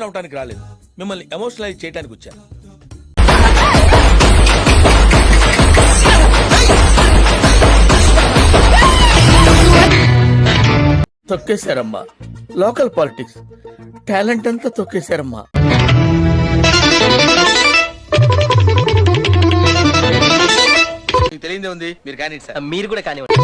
అవడానికి రాలేదు, మిమ్మల్ని ఎమోషనలైజ్ చేయడానికి వచ్చాను. తొక్కేశారమ్మా, లోకల్ పాలిటిక్స్ టాలెంట్ అంతా తొక్కేశారమ్మా. తెలియదే ఉంది, మీరు కానీ సార్. మీరు కూడా కానివ్వండి.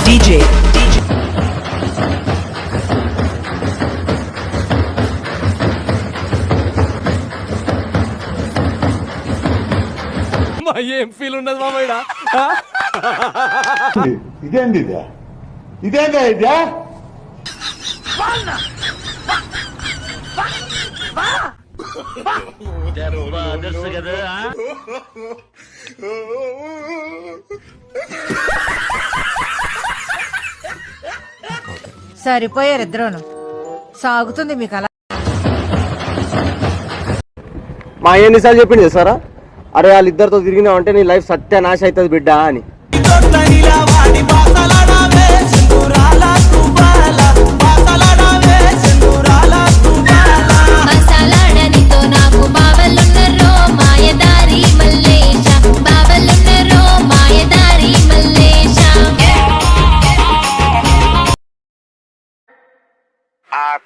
DJ ఏం ఫీల్ ఉన్నది మామయ్య? ఇదేంది ఇదేందా ఇదే? సరిపోయారు ఇద్దరును. సాగుతుంది మీకు అలా. మా ఎన్నిసార్లు చెప్పింది సారా, అరే వాళ్ళిద్దరితో తిరిగినావంటే నీ లైఫ్ సత్యనాశ అవుతుంది బిడ్డ అని.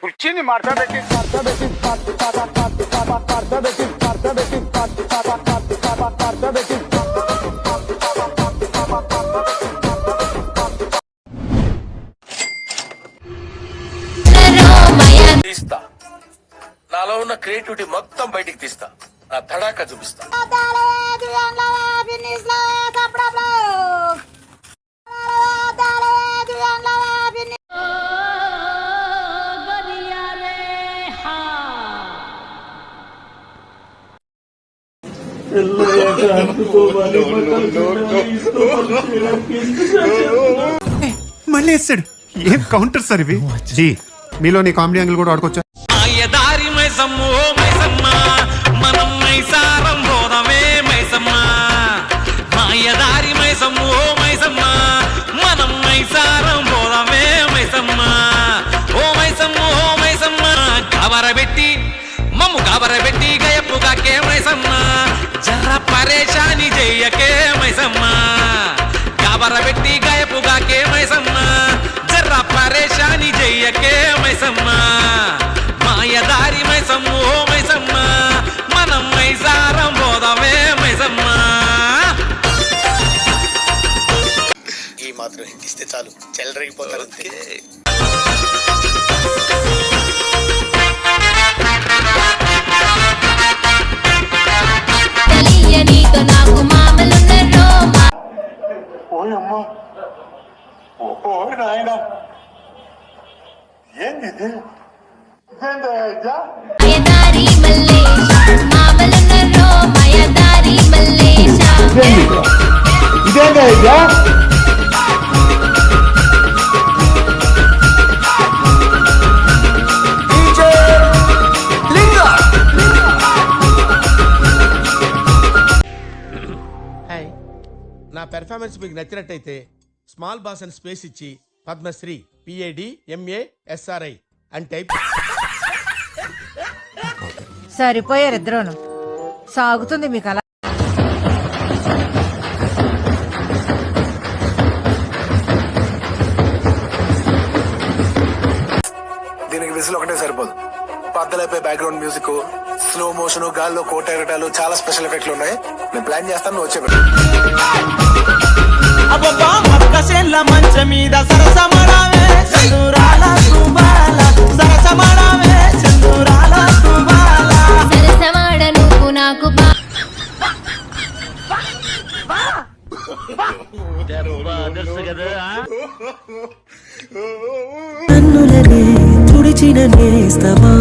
కుర్చీని మార్చబెట్టి తీస్తా, నాలో ఉన్న క్రియేటివిటీ మొత్తం బయటికి తీస్తా, నా తడాకా చూపిస్తా. మళ్ళీ వేస్తాడు. ఏం కౌంటర్ సార్ ఇవి? జీ మీలో నీ కామెడీ యాంగిల్ కూడా ఆడుకోవచ్చా? కాబరబెట్టి మమ్ము కాబరబెట్టి గయపుగాకే మైసమ్మ, జర పరేషాని చెయ్యకే మైసమ్మ. కాబరబెట్టి గయపుగాకే మైసమ్మ, జర పరేషాని చెయ్యకే మైసమ్మ. మాయదారి మైసమ్మ ఓ మైసమ్మ, మనం మైసారం పోదామే మైసమ్మ. ఈ మాత్రం ఇస్తే చాలు, చెల్లరగిపోతారు. ఓయమ్మా, ఓ నాయన, ఏంది ఇదేందా ఇదా? నా పెర్ఫార్మెన్స్ మీకు నచ్చినట్టయితే స్మాల్ బాస్ అని స్పేస్ ఇచ్చి పద్మశ్రీ PADMASRI అని టైప్. సరిపోయారు ఇద్దరును. సాగుతుంది మీకు అలా. దీనికి విజిల్ ఒకటే సరిపోదు. పద్దలైపోయి బ్యాక్గ్రౌండ్ మ్యూజిక్, స్లో మోషన్, గాల్లో కోట ఎగటాలు, చాలా స్పెషల్ ఎఫెక్ట్లు ఉన్నాయి. నేను ప్లాన్ చేస్తాను, నువ్వు వచ్చే మంచ మీద సరసమడావే చందురాల సుబాల, సరసమడావే చందురాల సుబాల. సరసమాడ నువ్వు నాకు కన్నులనే తుడిచిన నేస్తమా